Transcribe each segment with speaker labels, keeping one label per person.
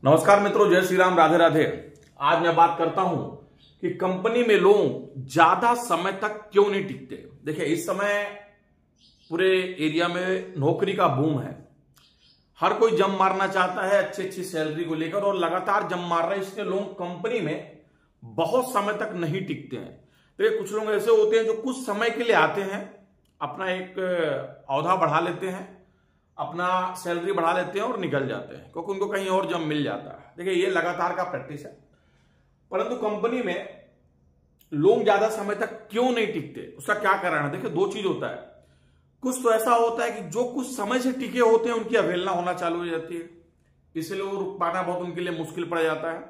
Speaker 1: नमस्कार मित्रों, जय श्री राम, राधे राधे। आज मैं बात करता हूं कि कंपनी में लोग ज्यादा समय तक क्यों नहीं टिकते। देखिए, इस समय पूरे एरिया में नौकरी का बूम है। हर कोई जंप मारना चाहता है अच्छी अच्छी सैलरी को लेकर और लगातार जंप मार रहे हैं, इसलिए लोग कंपनी में बहुत समय तक नहीं टिकते हैं। देखिए, कुछ लोग ऐसे होते हैं जो कुछ समय के लिए आते हैं, अपना एक औहदा बढ़ा लेते हैं, अपना सैलरी बढ़ा लेते हैं और निकल जाते हैं क्योंकि उनको कहीं और जब मिल जाता है। देखिए, ये लगातार का प्रैक्टिस है, परंतु कंपनी में लोग ज्यादा समय तक क्यों नहीं टिकते, उसका क्या कारण है। देखिए, दो चीज होता है। कुछ तो ऐसा होता है कि जो कुछ समय से टिके होते हैं उनकी अवहेलना होना चालू हो जाती है, इसलिए वो रुक पाना बहुत उनके लिए मुश्किल पड़ जाता है।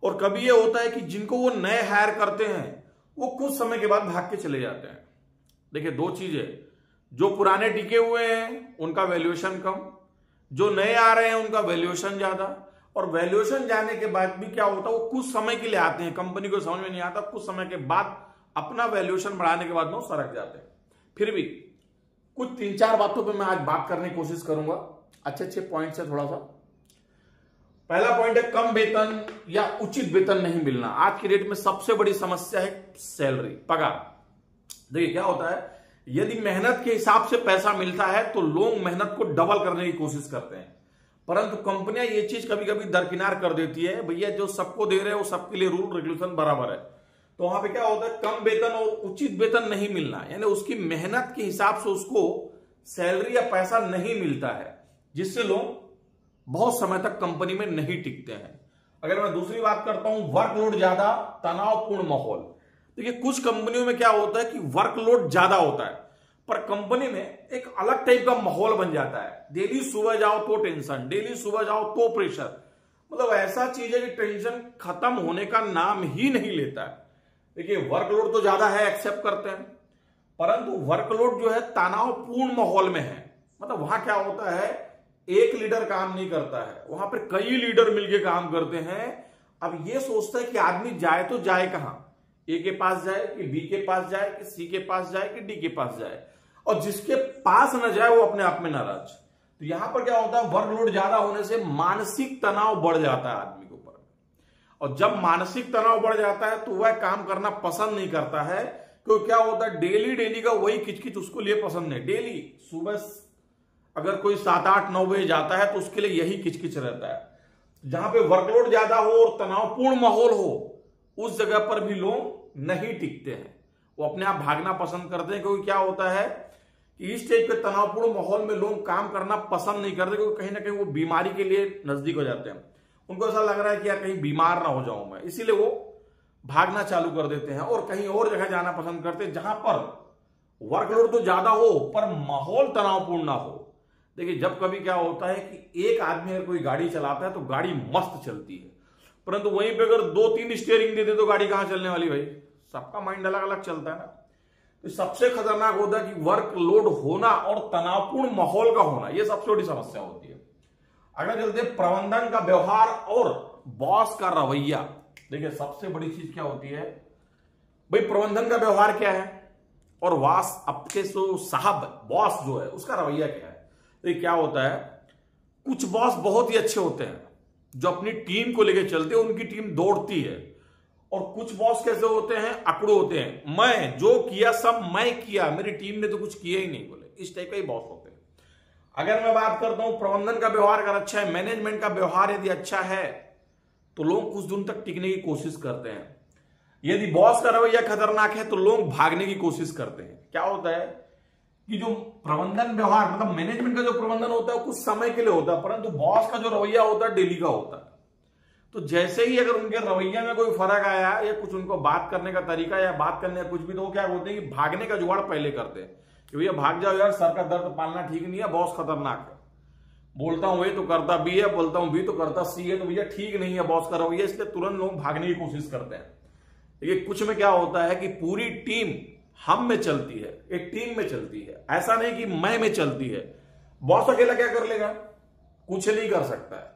Speaker 1: और कभी ये होता है कि जिनको वो नए हायर करते हैं वो कुछ समय के बाद भाग के चले जाते हैं। देखिए, दो चीजें, जो पुराने टिके हुए हैं उनका वैल्यूएशन कम, जो नए आ रहे हैं उनका वैल्यूएशन ज्यादा। और वैल्यूएशन जाने के बाद भी क्या होता है, वो कुछ समय के लिए आते हैं, कंपनी को समझ में नहीं आता, कुछ समय के बाद अपना वैल्यूएशन बढ़ाने के बाद वो सरक जाते हैं। फिर भी कुछ 3-4 बातों पे मैं आज बात करने की कोशिश करूंगा, अच्छे अच्छे पॉइंट्स है। थोड़ा सा पहला पॉइंट है कम वेतन या उचित वेतन नहीं मिलना। आज की डेट में सबसे बड़ी समस्या है सैलरी, पगार। देखिए, क्या होता है, यदि मेहनत के हिसाब से पैसा मिलता है तो लोग मेहनत को डबल करने की कोशिश करते हैं, परंतु कंपनियां ये चीज कभी कभी दरकिनार कर देती है। भैया, जो सबको दे रहे हैं वो सबके लिए रूल रेगुलेशन बराबर है, तो वहां पे क्या होता है, कम वेतन और उचित वेतन नहीं मिलना, यानी उसकी मेहनत के हिसाब से उसको सैलरी या पैसा नहीं मिलता है, जिससे लोग बहुत समय तक कंपनी में नहीं टिकते हैं। अगर मैं दूसरी बात करता हूं, वर्कलोड ज्यादा, तनावपूर्ण माहौल। देखिए, कुछ कंपनियों में क्या होता है कि वर्कलोड ज्यादा होता है, पर कंपनी में एक अलग टाइप का माहौल बन जाता है। डेली सुबह जाओ तो टेंशन, डेली सुबह जाओ तो प्रेशर, मतलब ऐसा चीज है कि टेंशन खत्म होने का नाम ही नहीं लेता है। देखिए, वर्कलोड तो ज्यादा है, एक्सेप्ट करते हैं, परंतु वर्कलोड जो है तनावपूर्ण माहौल में है। मतलब वहां क्या होता है, एक लीडर काम नहीं करता है, वहां पर कई लीडर मिलकर काम करते हैं। अब ये सोचता है कि आदमी जाए तो जाए कहां, ए के पास जाए कि बी के पास जाए कि सी के पास जाए कि डी के पास जाए, और जिसके पास न जाए वो अपने आप में नाराज। तो यहां पर क्या होता है, वर्कलोड ज्यादा होने से मानसिक तनाव बढ़ जाता है आदमी के ऊपर, और जब मानसिक तनाव बढ़ जाता है तो वह काम करना पसंद नहीं करता है। क्योंकि क्या होता है, डेली डेली का वही किचकिच उसको लिए पसंद नहीं। डेली सुबह अगर कोई 7-8-9 बजे जाता है तो उसके लिए यही किचकिच रहता है। जहां पे वर्कलोड ज्यादा हो और तनावपूर्ण माहौल हो, उस जगह पर भी लोग नहीं टिकते हैं, वो अपने आप भागना पसंद करते हैं। क्योंकि क्या होता है कि इस स्टेज पे तनावपूर्ण माहौल में लोग काम करना पसंद नहीं करते, क्योंकि कहीं ना कहीं वो बीमारी के लिए नजदीक हो जाते हैं। उनको ऐसा लग रहा है कि यार कहीं बीमार ना हो जाऊं मैं, इसीलिए वो भागना चालू कर देते हैं और कहीं और जगह जाना पसंद करते हैं जहां पर वर्कलोड तो ज्यादा हो पर माहौल तनावपूर्ण ना हो। देखिए, जब कभी क्या होता है कि एक आदमी अगर कोई गाड़ी चलाता है तो गाड़ी मस्त चलती है, परंतु वहीं पे अगर 2-3 स्टीयरिंग दे दे तो गाड़ी कहां चलने वाली भाई। सबका माइंड अलग अलग चलता है ना। तो सबसे खतरनाक होता है कि वर्कलोड होना और तनावपूर्ण माहौल का होना, यह सबसे बड़ी समस्या होती है। अगर चलते प्रबंधन का व्यवहार और बॉस का रवैया। देखिए, सबसे बड़ी चीज क्या होती है भाई, प्रबंधन का व्यवहार क्या है और वास आपके साहब बॉस जो है उसका रवैया क्या है। तो क्या होता है, कुछ बॉस बहुत ही अच्छे होते हैं जो अपनी टीम को लेकर चलते हैं, उनकी टीम दौड़ती है। और कुछ बॉस कैसे होते हैं, अकड़ू होते हैं, मैं जो किया सब मैं किया, मेरी टीम ने तो कुछ किया ही नहीं, बोले, इस टाइप का ही बॉस होते हैं। अगर मैं बात करता हूं प्रबंधन का व्यवहार अगर अच्छा है, मैनेजमेंट का व्यवहार यदि अच्छा है तो लोग कुछ दिन तक टिकने की कोशिश करते हैं। यदि बॉस का रवैया खतरनाक है तो लोग भागने की कोशिश करते हैं। क्या होता है कि जो प्रबंधन व्यवहार मतलब मैनेजमेंट का जो प्रबंधन होता है वो कुछ समय के लिए होता है, परंतु बॉस का जो रवैया होता है डेली का होता है। तो जैसे ही अगर उनके रवैया में कोई फर्क आया या कुछ उनको बात करने का तरीका या बात करने का कुछ भी, तो क्या बोलते हैं कि भागने का जुगाड़ पहले करते हैं कि भैया भाग जाओ यार, सर का दर्द पालना ठीक नहीं है, बॉस खतरनाक है। बोलता हूं ए तो करता बी है, बोलता हूं बी तो करता सी है, तो भैया ठीक नहीं है बॉस का रवैया, इसलिए तुरंत लोग भागने की कोशिश करते हैं। देखिए, कुछ में क्या होता है कि पूरी टीम हम में चलती है, एक टीम में चलती है, ऐसा नहीं कि मैं में चलती है। बॉस अकेला क्या कर लेगा, कुछ नहीं कर सकता है।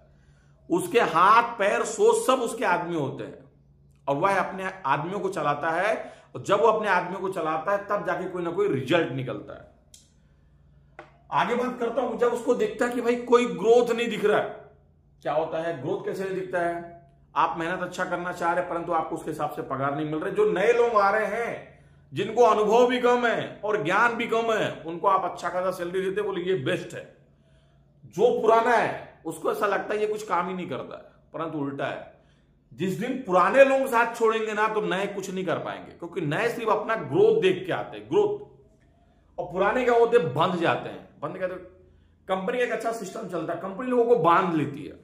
Speaker 1: उसके हाथ पैर सोच सब उसके आदमी होते हैं और वह अपने आदमियों को चलाता है, और जब वो अपने आदमियों को चलाता है तब जाके कोई ना कोई रिजल्ट निकलता है। आगे बात करता हूं, जब उसको देखता है कि भाई कोई ग्रोथ नहीं दिख रहा है, क्या होता है, ग्रोथ कैसे दिखता है, आप मेहनत अच्छा करना चाह रहे परंतु आपको उसके हिसाब से पगार नहीं मिल रहे। जो नए लोग आ रहे हैं जिनको अनुभव भी कम है और ज्ञान भी कम है, उनको आप अच्छा खासा सैलरी देते, बोले ये बेस्ट है। जो पुराना है उसको ऐसा लगता है ये कुछ काम ही नहीं करता है, परंतु उल्टा है। जिस दिन पुराने लोग साथ छोड़ेंगे ना तो नए कुछ नहीं कर पाएंगे, क्योंकि नए सिर्फ अपना ग्रोथ देख के आते हैं, ग्रोथ, और पुराने क्या होते हैं, बंध जाते हैं। बंद कहते, कंपनी का एक अच्छा सिस्टम चलता है, कंपनी लोगों को बांध लेती है,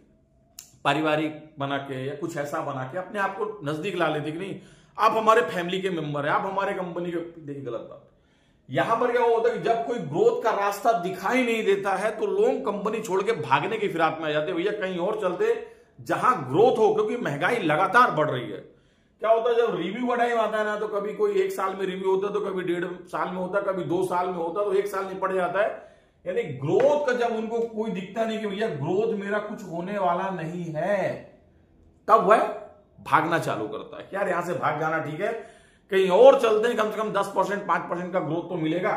Speaker 1: पारिवारिक बना के या कुछ ऐसा बना के अपने आप को नजदीक ला लेती कि नहीं आप हमारे फैमिली के मेंबर है, आप हमारे कंपनी के। देखिए गलत बात। यहां पर क्या होता है कि जब कोई ग्रोथ का रास्ता दिखाई नहीं देता है तो लोग कंपनी छोड़ के भागने की फिराक में आ जाते हैं, भैया कहीं और चलते जहां ग्रोथ हो, क्योंकि महंगाई लगातार बढ़ रही है। क्या होता है जब रिव्यू का टाइम आता है ना, तो कभी कोई 1 साल में रिव्यू होता है, तो कभी 1.5 साल में होता है, कभी 2 साल में होता है, तो 1 साल निपट जाता है। यानी ग्रोथ का जब उनको कोई दिखता नहीं कि भैया ग्रोथ मेरा कुछ होने वाला नहीं है, तब वह भागना चालू करता है कि यार यहां से भाग जाना ठीक है, कहीं और चलते हैं, कम से कम 10% 5% का ग्रोथ तो मिलेगा,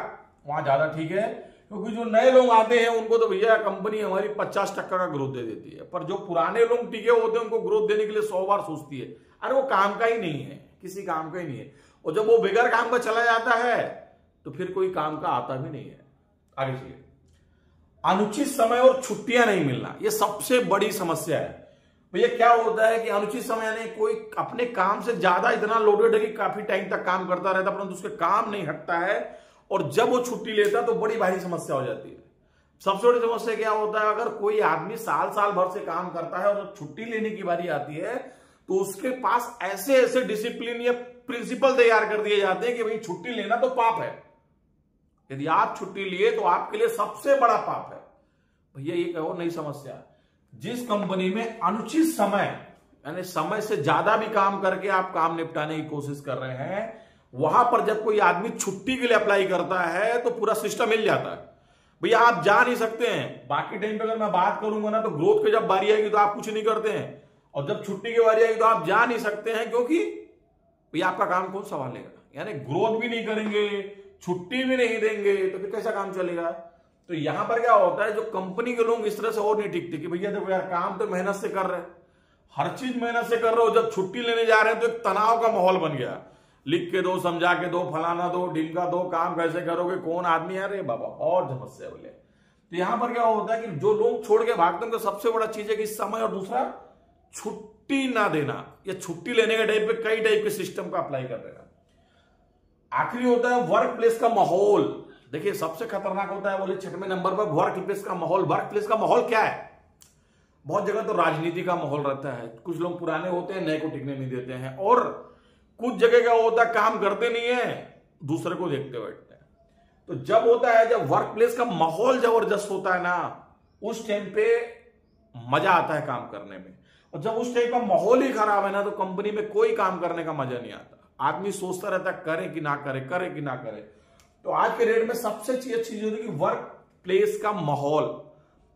Speaker 1: वहां ज्यादा ठीक है। क्योंकि जो नए लोग आते हैं उनको तो भैया कंपनी हमारी 50% का ग्रोथ दे देती है, पर जो पुराने लोग टिके होते हैं उनको ग्रोथ देने के लिए 100 बार सोचती है, अरे वो काम का ही नहीं है, किसी काम का ही नहीं है। और जब वो बगैर काम का चला जाता है तो फिर कोई काम का आता भी नहीं है। आगे चलिए, अनुचित समय और छुट्टियां नहीं मिलना, यह सबसे बड़ी समस्या है। भैया क्या होता है कि अनुचित समय यानी कोई अपने काम से ज्यादा इतना लोडेड है कि काफी टाइम तक काम करता रहता, परंतु उसके काम नहीं हटता है, और जब वो छुट्टी लेता तो बड़ी भारी समस्या हो जाती है। सबसे बड़ी समस्या क्या होता है, अगर कोई आदमी साल साल भर से काम करता है और जब छुट्टी लेने की बारी आती है तो उसके पास ऐसे ऐसे डिसिप्लिन या प्रिंसिपल तैयार कर दिए जाते हैं कि भाई छुट्टी लेना तो पाप है, यदि आप छुट्टी लिए तो आपके लिए सबसे बड़ा पाप है। भैया ये कहो नई समस्या, जिस कंपनी में अनुचित समय यानी समय से ज्यादा भी काम करके आप काम निपटाने की कोशिश कर रहे हैं, वहां पर जब कोई आदमी छुट्टी के लिए अप्लाई करता है तो पूरा सिस्टम हिल जाता है। भैया आप जा नहीं सकते हैं, बाकी टाइम पे अगर मैं बात करूंगा ना तो ग्रोथ की जब बारी आएगी तो आप कुछ नहीं करते हैं, और जब छुट्टी की बारी आएगी तो आप जा नहीं सकते हैं, क्योंकि भैया आपका काम कौन संभालेगा। यानी ग्रोथ भी नहीं करेंगे, छुट्टी भी नहीं देंगे, तो फिर कैसा काम चलेगा। तो यहां पर क्या होता है, जो कंपनी के लोग इस तरह से और नहीं टिकते कि भैया देखो यार काम तो मेहनत से कर रहे, हर चीज मेहनत से कर रहे हो, जब छुट्टी लेने जा रहे हैं तो एक तनाव का माहौल बन गया, लिख के दो, समझा के दो, फलाना दो, ढिमका दो, काम कैसे करोगे, कौन आदमी है, अरे बाबा और समस्या बोले। तो यहां पर क्या होता है कि जो लोग छोड़ के भागते हैं तो सबसे बड़ा चीज है कि समय, और दूसरा छुट्टी ना देना, या छुट्टी लेने के टाइप पे कई टाइप के सिस्टम का अप्लाई कर देना। आखिरी होता है वर्क प्लेस का माहौल। देखिए सबसे खतरनाक होता है, बोले 6वें नंबर पर वर्क प्लेस का माहौल। वर्क प्लेस का माहौल क्या है, बहुत जगह तो राजनीति का माहौल रहता है, कुछ लोग पुराने होते हैं, नए को टिकने नहीं देते हैं, और कुछ जगह क्या होता है काम करते नहीं है, दूसरे को देखते बैठते हैं। तो जब होता है, जब वर्क प्लेस का माहौल जबरदस्त होता है ना, उस टाइम पे मजा आता है काम करने में, और जब उस टाइप का माहौल ही खराब है ना तो कंपनी में कोई काम करने का मजा नहीं आता। आदमी सोचता रहता है करे कि ना करे, करे कि ना करे। तो आज के डेट में सबसे अच्छी चीज होती है कि वर्क प्लेस का माहौल।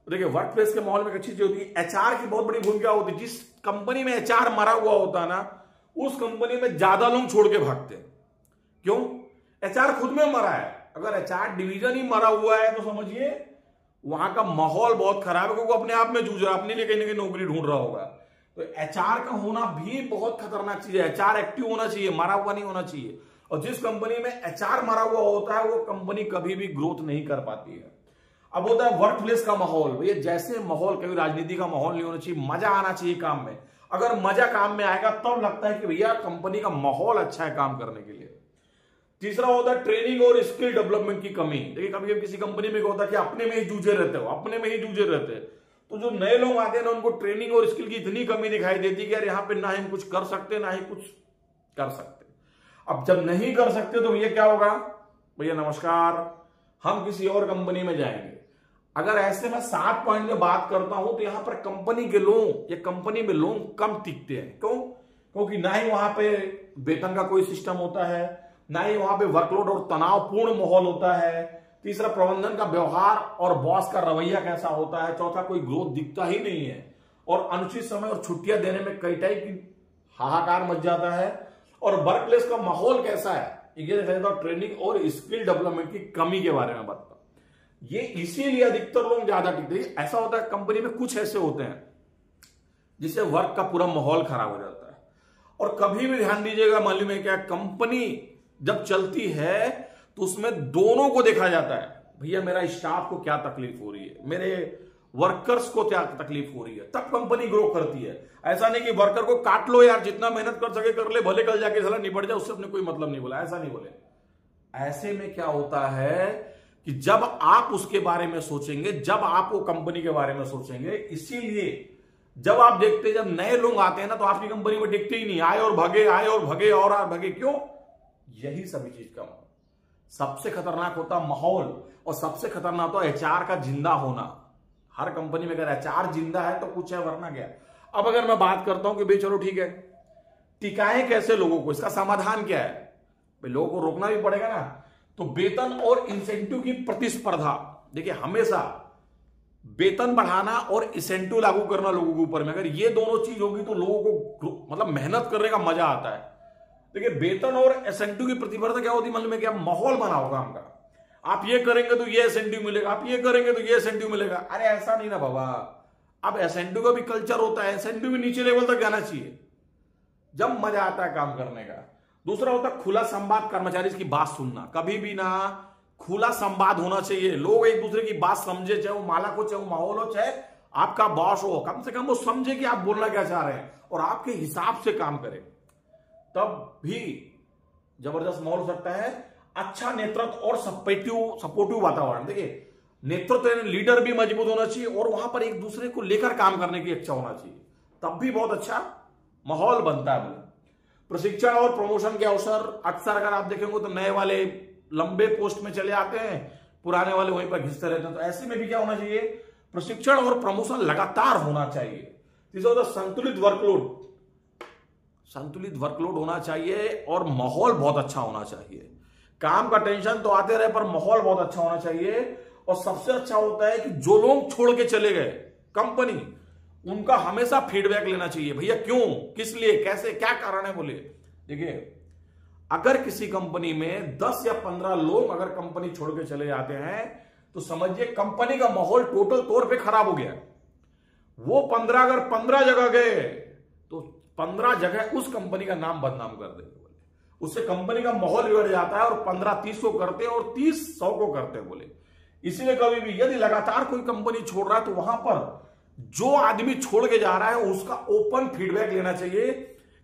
Speaker 1: देखिए वर्क प्लेस के माहौल में एक अच्छी चीज होती है, एचआर की बहुत बड़ी भूमिका होती है। जिस कंपनी में एचआर मरा हुआ होता है ना, उस कंपनी में ज्यादा लोग छोड़ के भागते हैं। क्यों, एचआर खुद में मरा है। अगर एचआर डिवीजन ही मरा हुआ है तो समझिए वहां का माहौल बहुत खराब है, क्योंकि अपने आप में जूझ रहा है, अपने लिए कहीं ना कहीं नौकरी ढूंढ रहा होगा। तो एचआर का होना भी बहुत खतरनाक चीज है। एचआर एक्टिव होना चाहिए, मरा हुआ नहीं होना चाहिए। और जिस कंपनी में एचआर मरा हुआ होता है वो कंपनी कभी भी ग्रोथ नहीं कर पाती है। अब होता है वर्क प्लेस का माहौल। भैया जैसे माहौल, कभी राजनीति का माहौल नहीं होना चाहिए, मजा आना चाहिए काम में। अगर मजा काम में आएगा तब लगता है कि भैया कंपनी का माहौल अच्छा है काम करने के लिए। तीसरा होता है ट्रेनिंग और स्किल डेवलपमेंट की कमी। देखिए कभी कभी किसी कंपनी में होता है कि अपने में ही जूझे रहते हो, अपने में ही जूझे रहते हैं, तो जो नए लोग आते हैं ना उनको ट्रेनिंग और स्किल की इतनी कमी दिखाई देती है कि यार यहाँ पे ना ही कुछ कर सकते ना ही कुछ कर सकते। अब जब नहीं कर सकते तो भैया क्या होगा, भैया नमस्कार हम किसी और कंपनी में जाएंगे। अगर ऐसे में 7 पॉइंट में बात करता हूं तो यहां पर कंपनी के लोग या कंपनी में लोग कम टिकते हैं। क्यों, क्योंकि ना ही वहां पे वेतन का कोई सिस्टम होता है, ना ही वहां पे वर्कलोड और तनावपूर्ण माहौल होता है। तीसरा प्रबंधन का व्यवहार और बॉस का रवैया कैसा होता है। चौथा कोई ग्रोथ दिखता ही नहीं है, और अनुचित समय और छुट्टियां देने में कई टाइप की हाहाकार मच जाता है। और वर्क प्लेस का माहौल कैसा है ये देखा जाता है। ट्रेनिंग और स्किल डेवलपमेंट की कमी के बारे में बताता हूं। ये इसीलिए अधिकतर लोग ज्यादा टिकते हैं। ऐसा होता है कंपनी में कुछ ऐसे होते हैं जिससे वर्क का पूरा माहौल खराब हो जाता है। और कभी भी ध्यान दीजिएगा, मालूम है क्या, कंपनी जब चलती है तो उसमें दोनों को देखा जाता है। भैया मेरा स्टाफ को क्या तकलीफ हो रही है, मेरे वर्कर्स को क्या तकलीफ हो रही है, तब कंपनी ग्रो करती है। ऐसा नहीं कि वर्कर को काट लो यार, जितना मेहनत कर सके कर ले, भले कल जाके साला निपट जाए, उससे अपने कोई मतलब नहीं बोला, ऐसा नहीं बोले। ऐसे में क्या होता है कि जब आप उसके बारे में सोचेंगे, जब आप वो कंपनी के बारे में सोचेंगे, इसीलिए जब आप देखते, जब नए लोग आते हैं ना तो आपकी कंपनी में दिखते ही नहीं, आए और भगे, आए और भगे और भगे। क्यों? यही सभी चीज का सबसे खतरनाक होता माहौल, और सबसे खतरनाक होता एचआर का जिंदा होना। हर कंपनी में अगर एचआर जिंदा है तो कुछ है, वरना क्या। अब अगर मैं बात करता हूं कि भाई चलो ठीक है, टिकाएं कैसे लोगों को, इसका समाधान क्या है, भाई लोगों को रोकना भी पड़ेगा ना। तो वेतन और इंसेंटिव की प्रतिस्पर्धा, देखिए हमेशा वेतन बढ़ाना और इंसेंटिव लागू करना लोगों के ऊपर में, अगर ये दोनों चीज होगी तो लोगों को मतलब मेहनत करने का मजा आता है। देखिए वेतन और इंसेंटिव की प्रतिस्पर्धा क्या होती है, मतलब में क्या माहौल बना होगा काम का, आप ये करेंगे तो ये इंसेंटिव मिलेगा, आप ये करेंगे तो ये इंसेंटिव मिलेगा। अरे ऐसा नहीं ना बाबा, अब इंसेंटिव का भी कल्चर होता है, इंसेंटिव भी नीचे लेवल तक जाना चाहिए, जब मजा आता है काम करने का। दूसरा होता है खुला संवाद, कर्मचारी की बात सुनना। कभी भी ना खुला संवाद होना चाहिए, लोग एक दूसरे की बात समझे, चाहे वो मालक हो, चाहे वो माहौल हो, चाहे आपका बॉस हो, कम से कम वो समझे कि आप बोलना क्या चाह रहे हैं और आपके हिसाब से काम करें, तब भी जबरदस्त माहौल हो सकता है। अच्छा नेतृत्व और सपोर्टिव वातावरण, देखिए नेतृत्व लीडर भी मजबूत होना चाहिए और वहां पर एक दूसरे को लेकर काम करने की इच्छा होना चाहिए, तब भी बहुत अच्छा माहौल बनता है। प्रशिक्षण और प्रमोशन के अवसर, अक्सर अगर आप देखेंगे तो नए वाले लंबे पोस्ट में चले आते हैं, पुराने वाले वहीं पर घिसते रहते हैं। तो ऐसे में भी क्या होना चाहिए, प्रशिक्षण और प्रमोशन लगातार होना चाहिए। तीसरा होता है संतुलित वर्कलोड, संतुलित वर्कलोड होना चाहिए और माहौल बहुत अच्छा होना चाहिए। काम का टेंशन तो आते रहे पर माहौल बहुत अच्छा होना चाहिए। और सबसे अच्छा होता है कि जो लोग छोड़ के चले गए कंपनी, उनका हमेशा फीडबैक लेना चाहिए, भैया क्यों, किस लिए, कैसे, क्या कारण है। बोले देखिए अगर किसी कंपनी में 10 या 15 लोग अगर कंपनी छोड़ के चले जाते हैं तो समझिए कंपनी का माहौल टोटल तौर पे खराब हो गया। वो 15 अगर 15 जगह गए तो 15 जगह उस कंपनी का नाम बदनाम कर देंगे, बोले उससे कंपनी का माहौल बिगड़ जाता है। और 15 30 को करते हैं और 30 100 को करते हैं। बोले इसीलिए कभी भी यदि लगातार कोई कंपनी छोड़ रहा है तो वहां पर जो आदमी छोड़ के जा रहा है उसका ओपन फीडबैक लेना चाहिए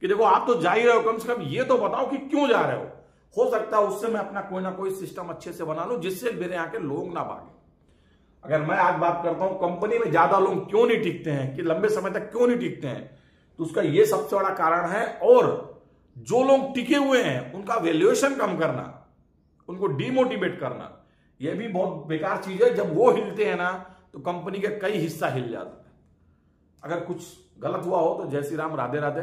Speaker 1: कि देखो आप तो जा ही रहे हो, कम से कम ये तो बताओ कि क्यों जा रहे हो सकता है उससे मैं अपना कोई ना कोई सिस्टम अच्छे से बना लूं जिससे मेरे यहां के लोग ना भागे। अगर मैं आज बात करता हूं कंपनी में ज्यादा लोग क्यों नहीं टिकते हैं, कि लंबे समय तक क्यों नहीं टिकते हैं, तो उसका यह सबसे बड़ा कारण है। और जो लोग टिके हुए हैं उनका वैल्यूएशन कम करना, उनको डिमोटिवेट करना, यह भी बहुत बेकार चीज है। जब वो हिलते हैं ना तो कंपनी का कई हिस्सा हिल जाता है। अगर कुछ गलत हुआ हो तो जय श्री राम, राधे राधे।